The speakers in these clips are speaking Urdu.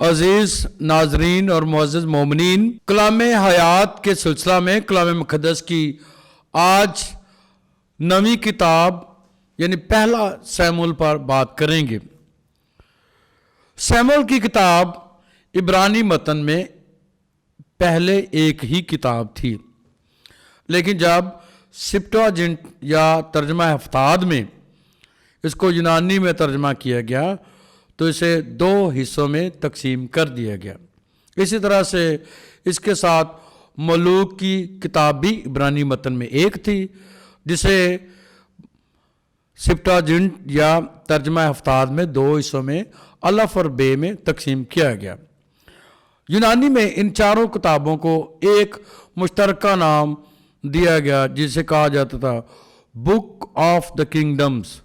عزیز ناظرین اور معزز مومنین، کلام حیات کے سلسلہ میں کلام مقدس کی آج نویں کتاب یعنی پہلا سیموئیل پر بات کریں گے۔ سیموئیل کی کتاب عبرانی متن میں پہلے ایک ہی کتاب تھی، لیکن جب سپٹوجنٹ یا ترجمہ ہفتاد میں اس کو یونانی میں ترجمہ کیا گیا تو اسے دو حصوں میں تقسیم کر دیا گیا۔ اسی طرح سے اس کے ساتھ ملوک کی کتاب بھی عبرانی متن میں ایک تھی، جسے سپٹوجنٹ یا ترجمہ ہفتاد میں دو حصوں میں الف اور بے میں تقسیم کیا گیا۔ یونانی میں ان چاروں کتابوں کو ایک مشترکہ نام دیا گیا جسے کہا جاتا تھا بک آف دا کنگڈمز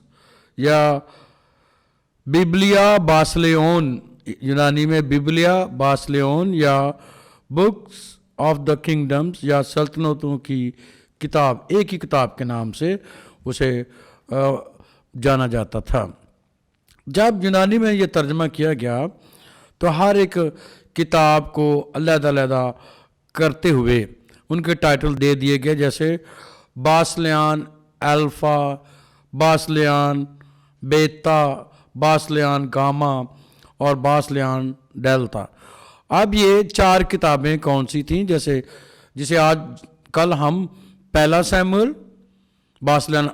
یا بیبلیا باسلیون، یونانی میں بیبلیا باسلیون یا بکس آف دا کنگڈمز یا سلطنتوں کی کتاب، ایک ہی کتاب کے نام سے اسے جانا جاتا تھا۔ جب یونانی میں یہ ترجمہ کیا گیا تو ہر ایک کتاب کو علیحدہ علیحدہ کرتے ہوئے ان کے ٹائٹل دے دیے گئے، جیسے باسلیان الفا، باسلیان بیتا، باسلیان گاما اور باسلیان ڈیلٹا۔ اب یہ چار کتابیں کون سی تھیں؟ جسے آج کل ہم پہلا سیموئیل باسلیان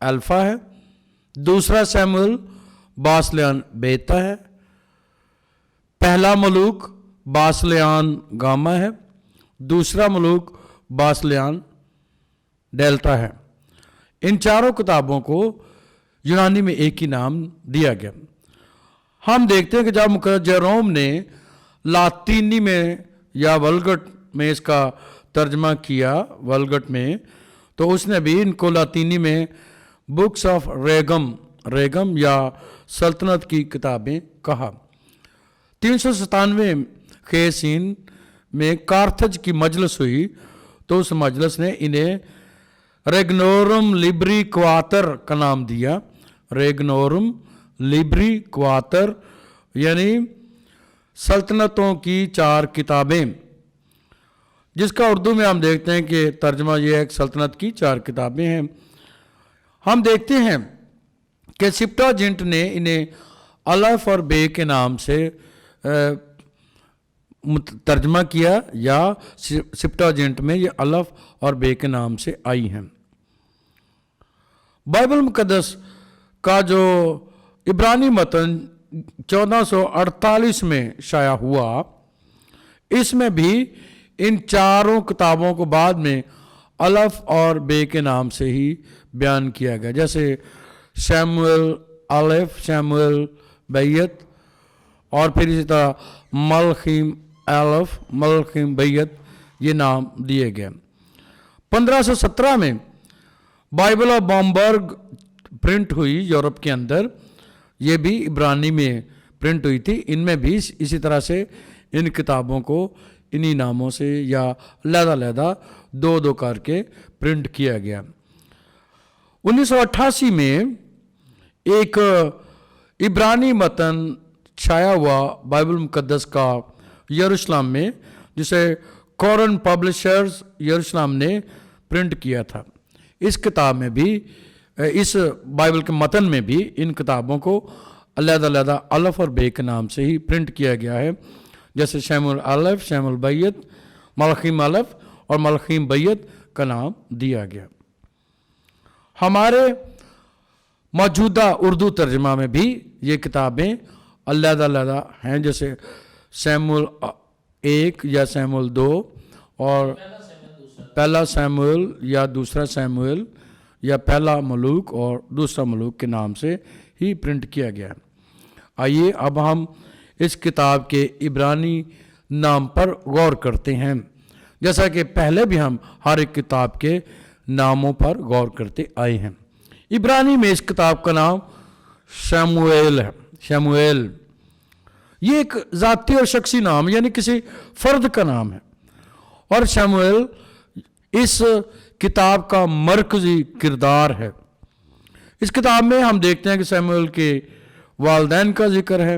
الفا ہے، دوسرا سیموئیل باسلیان بیتا ہے، پہلا ملوک باسلیان گاما ہے، دوسرا ملوک باسلیان ڈیلٹا ہے۔ ان چاروں کتابوں کو یونانی میں ایک ہی نام دیا گیا۔ ہم دیکھتے ہیں کہ جب مقدس جیروم نے لاطینی میں یا ولگٹ میں اس کا ترجمہ کیا ولگٹ میں، تو اس نے بھی ان کو لاطینی میں بکس آف ریگم یا سلطنت کی کتابیں کہا۔ 397 خیسین میں کارتھج کی مجلس ہوئی تو اس مجلس نے انہیں ریگنورم لیبری کواتر کا نام دیا۔ ریگنورم لیبری کواتر یعنی سلطنتوں کی چار کتابیں، جس کا اردو میں ہم دیکھتے ہیں کہ ترجمہ یہ ایک سلطنت کی چار کتابیں ہیں۔ ہم دیکھتے ہیں کہ سپٹوجنٹ نے انہیں الف اور بے کے نام سے ترجمہ کیا، یا سپٹوجنٹ میں یہ الف اور بے کے نام سے آئی ہیں۔ بائبل مقدس کا جو عبرانی متن 1448 میں شائع ہوا، اس میں بھی ان چاروں کتابوں کو بعد میں الف اور بے کے نام سے ہی بیان کیا گیا، جیسے سیموئیل الف، سیموئیل بیت، اور پھر اسی طرح ملخیم الف، ملخیم بیت، یہ نام دیے گئے۔ 1517 میں بائبل آف بامبرگ پرنٹ ہوئی یورپ کے اندر، یہ بھی عبرانی میں پرنٹ ہوئی تھی۔ ان میں بھی اسی طرح سے ان کتابوں کو انہی ناموں سے یا علیحدہ علیحدہ دو دو کر کے پرنٹ کیا گیا۔ 1988 میں ایک عبرانی متن چھایا ہوا بائبل مقدس کا یروشلم میں، جسے کورن پبلشرز یروشلم نے پرنٹ کیا تھا۔ اس کتاب میں بھی، اس بائبل کے متن میں بھی ان کتابوں کو علیحدہ علیحدہ الف اور بے کے نام سے ہی پرنٹ کیا گیا ہے، جیسے سیموئیل الف، سیموئیل بیت، ملخیم الف اور ملخیم بیت کا نام دیا گیا۔ ہمارے موجودہ اردو ترجمہ میں بھی یہ کتابیں علیحدہ علیحدہ ہیں، جیسے سیموئیل 1 یا سیموئیل 2 اور پہلا سیموئیل یا دوسرا سیموئیل یا پہلا ملوک اور دوسرا ملوک کے نام سے ہی پرنٹ کیا گیا ہے۔ آئیے اب ہم اس کتاب کے عبرانی نام پر غور کرتے ہیں، جیسا کہ پہلے بھی ہم ہر ایک کتاب کے ناموں پر غور کرتے آئے ہیں۔ عبرانی میں اس کتاب کا نام شموئیل ہے۔ شموئیل یہ ایک ذاتی اور شخصی نام یعنی کسی فرد کا نام ہے، اور شموئیل اس کتاب کا مرکزی کردار ہے۔ اس کتاب میں ہم دیکھتے ہیں کہ سیموئیل کے والدین کا ذکر ہے،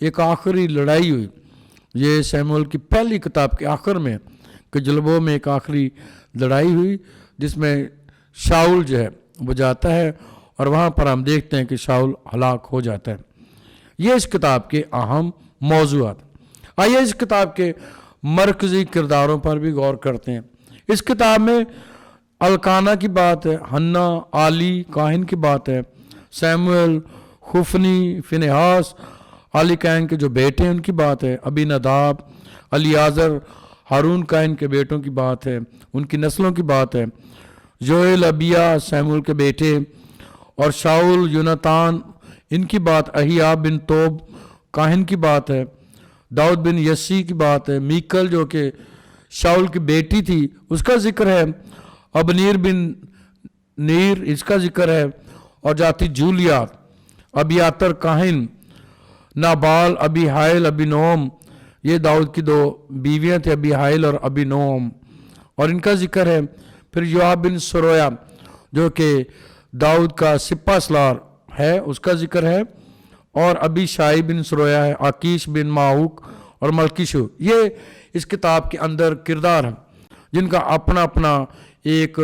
ایک آخری لڑائی ہوئی. یہ سیموئیل کی پہلی کتاب کے آخر میں کہ جلبوں میں ایک آخری لڑائی ہوئی جس میں شاؤل جو ہے وہ جاتا ہے اور وہاں پر ہم دیکھتے ہیں کہ شاؤل ہلاک ہو جاتا ہے. یہ اس کتاب کے اہم موضوعات. آئیے اس کتاب کے مرکزی کرداروں پر بھی غور کرتے ہیں. اس کتاب میں الکانا کی بات ہے، حنا، عالی کاہن کی بات ہے، سیموئیل، خفنی، فنہاس، علی کاہن کے جو بیٹے ہیں ان کی بات ہے، ابی نداب، الیعازر، ہارون کاہن کے بیٹوں کی بات ہے، ان کی نسلوں کی بات ہے، یوئیل، ابیا سیموئیل کے بیٹے، اور شاؤل، یوناتان ان کی بات، اہیاب بن توب کاہن کی بات ہے، داؤد بن یسی کی بات ہے، میکل جو کہ شاؤل کی بیٹی تھی اس کا ذکر ہے، ابنیر بن نیر اس کا ذکر ہے، اور جاتی جولیا، ابیاتر کاہن، نابال، ابی حائل، ابی نوم، یہ داؤد کی 2 بیویاں تھے، ابی حائل اور ابی نوم، اور ان کا ذکر ہے. پھر یوآب بن سرویا جو کہ داؤد کا سپہ سالار ہے اس کا ذکر ہے، اور ابی شائی بن سرویا ہے، عکیش بن معوق اور ملکیشو. یہ اس کتاب کے اندر کردار ہیں جن کا اپنا اپنا ایک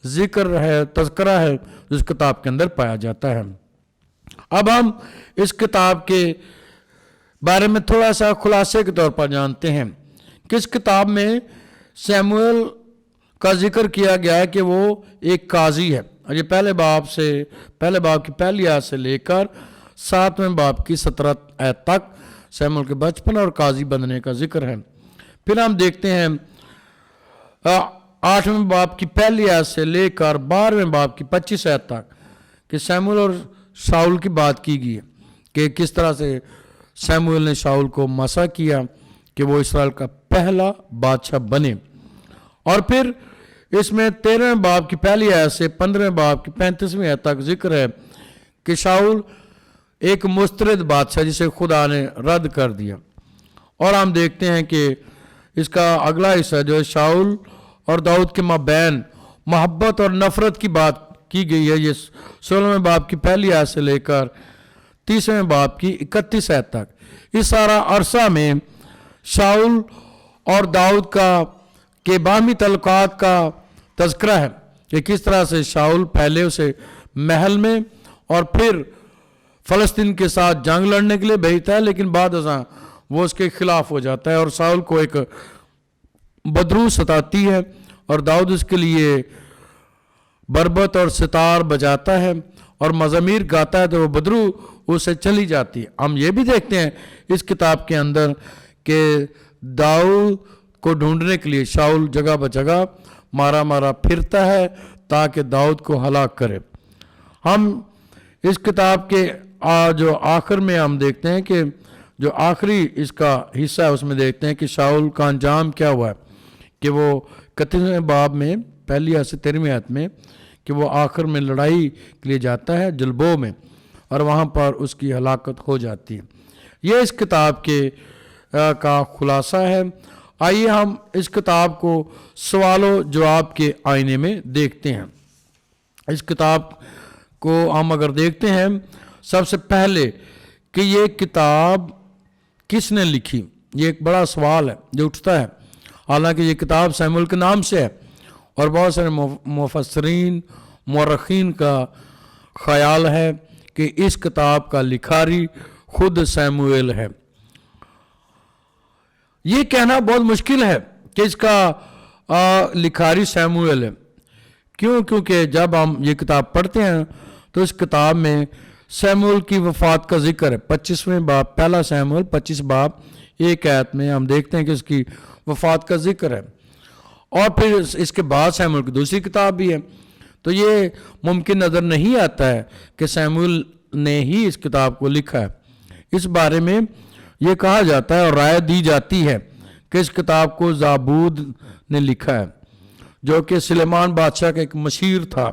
ذکر ہے، تذکرہ ہے جس کتاب کے اندر پایا جاتا ہے. اب ہم اس کتاب کے بارے میں تھوڑا سا خلاصے کے طور پر جانتے ہیں کہ اس کتاب میں سیموئیل کا ذکر کیا گیا ہے کہ وہ ایک قاضی ہے. یہ پہلے باب کی پہلی آیت سے لے کر 7ویں باب کی 17 آیت تک سیموئیل کے بچپن اور قاضی بننے کا ذکر ہے. پھر ہم دیکھتے ہیں 8ویں باب کی پہلی آیت سے لے کر 12ویں باب کی 25 آیت تک کہ سیموئیل اور شاؤل کی بات کی گئی ہے کہ کس طرح سے سیموئیل نے شاؤل کو مسا کیا کہ وہ اسرائیل کا پہلا بادشاہ بنے. اور پھر اس میں 13ویں باب کی پہلی آیت سے 15ویں باب کی 35ویں آیت تک ذکر ہے کہ شاؤل ایک مسترد بادشاہ جسے خدا نے رد کر دیا. اور ہم دیکھتے ہیں کہ اس کا اگلا حصہ جو ہے شاؤل اور داؤد کے مابین محبت اور نفرت کی بات کی گئی ہے. یہ 16ویں باب کی پہلی آیت سے لے کر 30ویں باب کی 31 آیت تک. اس سارا عرصہ میں شاؤل اور داؤد کے باہمی تعلقات کا تذکرہ ہے کہ کس طرح سے شاؤل پہلے اسے محل میں اور پھر فلسطین کے ساتھ جنگ لڑنے کے لیے بھیجتا ہے، لیکن بعد ازاں وہ اس کے خلاف ہو جاتا ہے اور شاؤل کو ایک بدرو ستاتی ہے اور داؤد اس کے لیے بربت اور ستار بجاتا ہے اور مزامیر گاتا ہے تو وہ بدرو اسے چلی جاتی ہے. ہم یہ بھی دیکھتے ہیں اس کتاب کے اندر کہ داؤد کو ڈھونڈنے کے لیے شاؤل جگہ بجگہ مارا پھرتا ہے تاکہ داؤد کو ہلاک کرے. ہم اس کتاب کے جو آخر میں ہم دیکھتے ہیں کہ جو آخری اس کا حصہ ہے اس میں دیکھتے ہیں کہ شاؤل کا انجام کیا ہوا ہے کہ وہ 31ویں باب میں پہلی آیت سے 13ویں آیت میں کہ وہ آخر میں لڑائی کے لیے جاتا ہے جلبوں میں اور وہاں پر اس کی ہلاکت ہو جاتی ہے. یہ اس کتاب کے کا خلاصہ ہے. آئیے ہم اس کتاب کو سوال و جواب کے آئینے میں دیکھتے ہیں. اس کتاب کو ہم اگر دیکھتے ہیں سب سے پہلے کہ یہ کتاب کس نے لکھی، یہ ایک بڑا سوال ہے جو اٹھتا ہے. حالانکہ یہ کتاب سیموئیل کے نام سے ہے اور بہت سارے مفسرین مورخین کا خیال ہے کہ اس کتاب کا لکھاری خود سیموئیل ہے. یہ کہنا بہت مشکل ہے کہ اس کا لکھاری سیموئیل ہے. کیونکہ جب ہم یہ کتاب پڑھتے ہیں تو اس کتاب میں سیموئیل کی وفات کا ذکر ہے. 25ویں باب پہلا سیموئیل 25 باب 1 آیت میں ہم دیکھتے ہیں کہ اس کی وفات کا ذکر ہے اور پھر اس کے بعد سیموئیل کی دوسری کتاب بھی ہے. تو یہ ممکن نظر نہیں آتا ہے کہ سیموئیل نے ہی اس کتاب کو لکھا ہے. اس بارے میں یہ کہا جاتا ہے اور رائے دی جاتی ہے کہ اس کتاب کو زابود نے لکھا ہے جو کہ سلیمان بادشاہ کا ایک مشیر تھا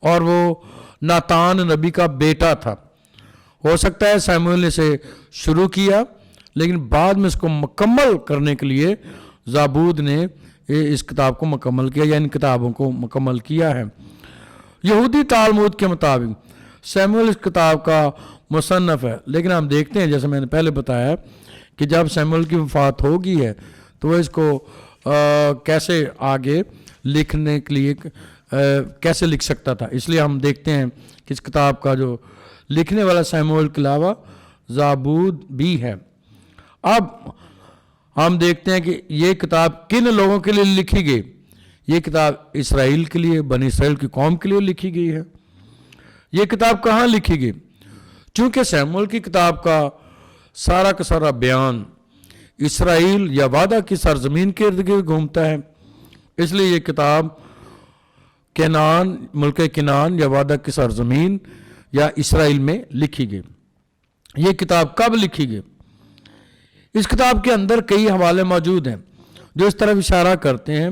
اور وہ ناتان نبی کا بیٹا تھا. ہو سکتا ہے سیموئیل نے اسے شروع کیا لیکن بعد میں اس کو مکمل کرنے کے لیے زابود نے اس کتاب کو مکمل کیا یا ان کتابوں کو مکمل کیا ہے. یہودی تالمود کے مطابق سیموئیل اس کتاب کا مصنف ہے، لیکن ہم دیکھتے ہیں جیسے میں نے پہلے بتایا کہ جب سیموئیل کی وفات ہوگی ہے تو وہ اس کو کیسے آگے لکھنے کے لیے کیسے لکھ سکتا تھا. اس لیے ہم دیکھتے ہیں کہ اس کتاب کا جو لکھنے والا سیموئیل کے علاوہ زبور بھی ہے. اب ہم دیکھتے ہیں کہ یہ کتاب کن لوگوں کے لیے لکھی گئی. یہ کتاب اسرائیل کے لیے، بنی اسرائیل کی قوم کے لیے لکھی گئی ہے. یہ کتاب کہاں لکھی گئی؟ چونکہ سیموئیل کی کتاب کا سارا بیان اسرائیل یا وعدہ کی سرزمین کے ارد گرد گھومتا ہے، اس لیے یہ کتاب کنعان، ملک کنعان یا وعدہ کی سرزمین یا اسرائیل میں لکھی گئی. یہ کتاب کب لکھی گئی؟ اس کتاب کے اندر کئی حوالے موجود ہیں جو اس طرف اشارہ کرتے ہیں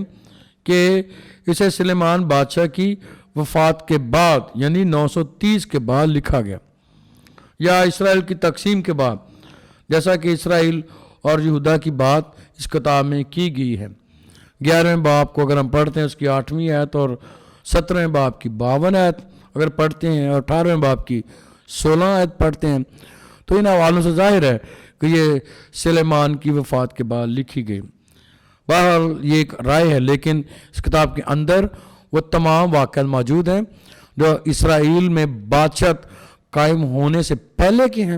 کہ اسے سلیمان بادشاہ کی وفات کے بعد یعنی 930 کے بعد لکھا گیا، یا اسرائیل کی تقسیم کے بعد، جیسا کہ اسرائیل اور یہودا کی بات اس کتاب میں کی گئی ہے. 11ویں باب کو اگر ہم پڑھتے ہیں اس کی 8ویں آیت اور 17ویں باب کی 52 آیت اگر پڑھتے ہیں اور 18ویں باب کی 16 آیت پڑھتے ہیں تو ان حوالوں سے ظاہر ہے کہ یہ سلیمان کی وفات کے بعد لکھی گئی. بہرحال یہ ایک رائے ہے، لیکن اس کتاب کے اندر وہ تمام واقعات موجود ہیں جو اسرائیل میں بادشاہ قائم ہونے سے پہلے کے ہیں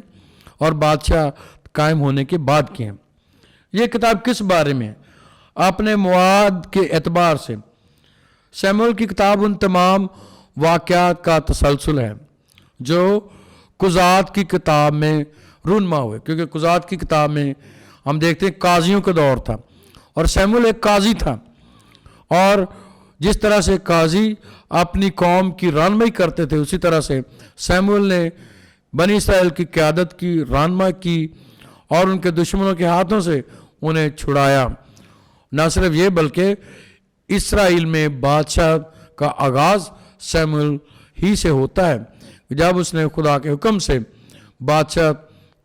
اور بادشاہ قائم ہونے کے بعد کے ہیں. یہ کتاب کس بارے میں؟ اپنے مواد کے اعتبار سے سیموئیل کی کتاب ان تمام واقعات کا تسلسل ہے جو قضات کی کتاب میں رونما ہوئے، کیونکہ قضات کی کتاب میں ہم دیکھتے ہیں قاضیوں کا دور تھا اور سیموئیل ایک قاضی تھا، اور جس طرح سے قاضی اپنی قوم کی رہنمائی کرتے تھے اسی طرح سے سیموئیل نے بنی اسرائیل کی قیادت کی، رہنمائی کی اور ان کے دشمنوں کے ہاتھوں سے انہیں چھڑایا. نہ صرف یہ بلکہ اسرائیل میں بادشاہ کا آغاز سیموئیل ہی سے ہوتا ہے جب اس نے خدا کے حکم سے بادشاہ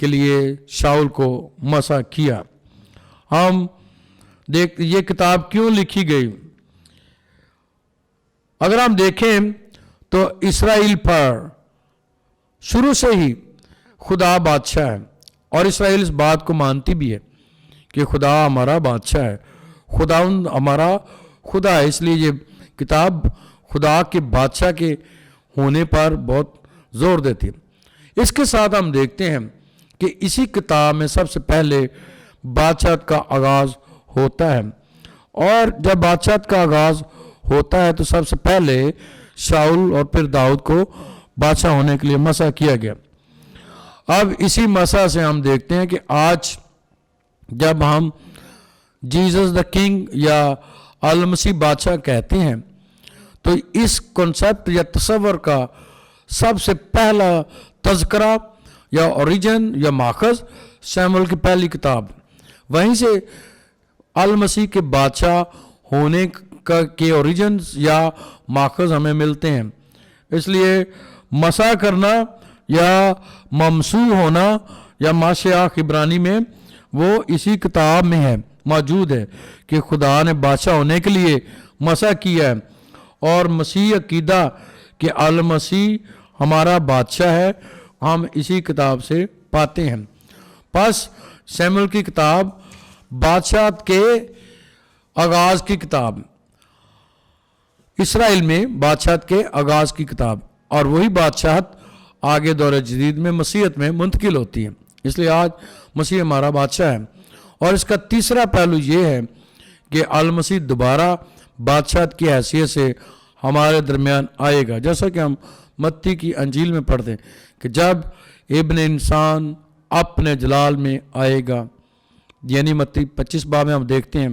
کے لیے شاؤل کو مسح کیا. ہم یہ کتاب کیوں لکھی گئی؟ اگر ہم دیکھیں تو اسرائیل پر شروع سے ہی خدا بادشاہ ہے اور اسرائیل اس بات کو مانتی بھی ہے کہ خدا ہمارا بادشاہ ہے، خداوند ہمارا خدا ہے. اس لیے یہ کتاب خدا کے بادشاہ کے ہونے پر بہت زور دیتی ہے. اس کے ساتھ ہم دیکھتے ہیں کہ اسی کتاب میں سب سے پہلے بادشاہت کا آغاز ہوتا ہے، اور جب بادشاہت کا آغاز ہوتا ہے تو سب سے پہلے شاؤل اور پھر داؤد کو بادشاہ ہونے کے لیے مسح کیا گیا. اب اسی مسح سے ہم دیکھتے ہیں کہ آج جب ہم جیزس دا کنگ یا المسیح بادشاہ کہتے ہیں تو اس کنسپٹ یا تصور کا سب سے پہلا تذکرہ یا اوریجن یا ماخذ سیموئیل کی پہلی کتاب، وہیں سے المسیح کے بادشاہ ہونے کے اوریجنز یا ماخذ ہمیں ملتے ہیں. اس لیے مسح کرنا یا ممسوح ہونا یا ماشیخ عبرانی میں وہ اسی کتاب میں ہے، موجود ہے کہ خدا نے بادشاہ ہونے کے لیے مسح کیا ہے، اور مسیح عقیدہ کہ المسیح ہمارا بادشاہ ہے ہم اسی کتاب سے پاتے ہیں. پس سیموئیل کی کتاب بادشاہت کے آغاز کی کتاب، اسرائیل میں بادشاہت کے آغاز کی کتاب، اور وہی بادشاہت آگے دور جدید میں مسیحیت میں منتقل ہوتی ہے. اس لیے آج مسیح ہمارا بادشاہ ہے. اور اس کا تیسرا پہلو یہ ہے کہ المسیح دوبارہ بادشاہت کی حیثیت سے ہمارے درمیان آئے گا، جیسا کہ ہم متی کی انجیل میں پڑھتے ہیں کہ جب ابن انسان اپنے جلال میں آئے گا، یعنی متی 25 باب میں ہم دیکھتے ہیں.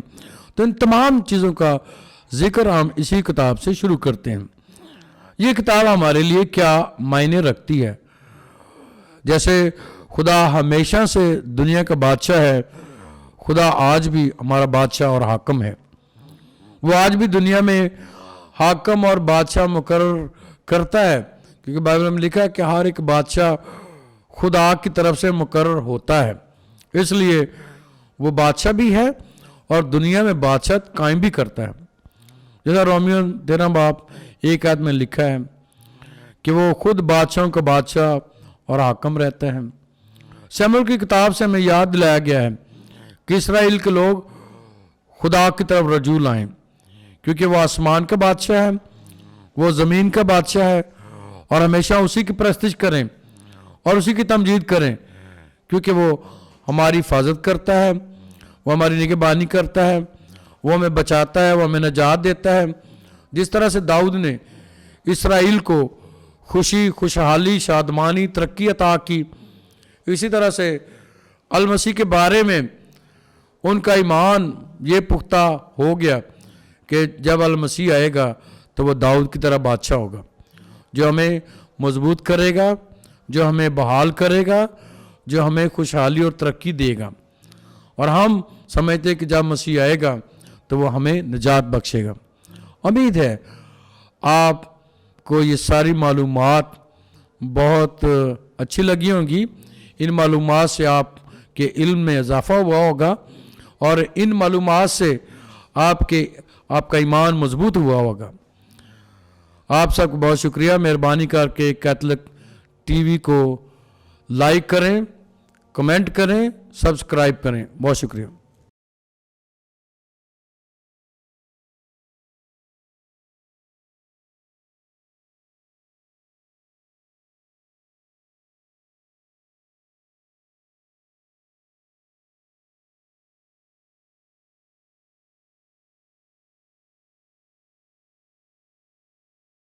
تو ان تمام چیزوں کا ذکر ہم اسی کتاب سے شروع کرتے ہیں. یہ کتاب ہمارے لیے کیا معنی رکھتی ہے؟ جیسے خدا ہمیشہ سے دنیا کا بادشاہ ہے، خدا آج بھی ہمارا بادشاہ اور حاکم ہے. وہ آج بھی دنیا میں حاکم اور بادشاہ مقرر کرتا ہے، کیونکہ بائبل میں لکھا ہے کہ ہر ایک بادشاہ خدا کی طرف سے مقرر ہوتا ہے. اس لیے وہ بادشاہ بھی ہے اور دنیا میں بادشاہت قائم بھی کرتا ہے. جیسا رومیو 13 باب 1 آیت میں لکھا ہے کہ وہ خود بادشاہوں کا بادشاہ اور حاکم رہتا ہے۔ شموئیل کی کتاب سے ہمیں یاد دلایا گیا ہے کہ اسرائیل کے لوگ خدا کی طرف رجوع لائیں، کیونکہ وہ آسمان کا بادشاہ ہے، وہ زمین کا بادشاہ ہے، اور ہمیشہ اسی کی پرستش کریں اور اسی کی تمجید کریں، کیونکہ وہ ہماری حفاظت کرتا ہے، وہ ہماری نگہبانی کرتا ہے، وہ ہمیں بچاتا ہے، وہ ہمیں نجات دیتا ہے۔ جس طرح سے داؤد نے اسرائیل کو خوشی، خوشحالی، شادمانی، ترقی عطا کی، اسی طرح سے المسیح کے بارے میں ان کا ایمان یہ پختہ ہو گیا کہ جب المسیح آئے گا تو وہ داؤد کی طرح بادشاہ ہوگا، جو ہمیں مضبوط کرے گا، جو ہمیں بحال کرے گا، جو ہمیں خوشحالی اور ترقی دے گا، اور ہم سمجھتے ہیں کہ جب مسیح آئے گا تو وہ ہمیں نجات بخشے گا۔ امید ہے آپ کو یہ ساری معلومات بہت اچھی لگی ہوں گی۔ ان معلومات سے آپ کے علم میں اضافہ ہوا ہوگا، اور ان معلومات سے آپ کا ایمان مضبوط ہوا ہوگا۔ آپ سب کو بہت شکریہ۔ مہربانی کر کے کیتھولک ٹی وی کو لائک کریں، کمنٹ کریں، سبسکرائب کریں۔ بہت شکریہ۔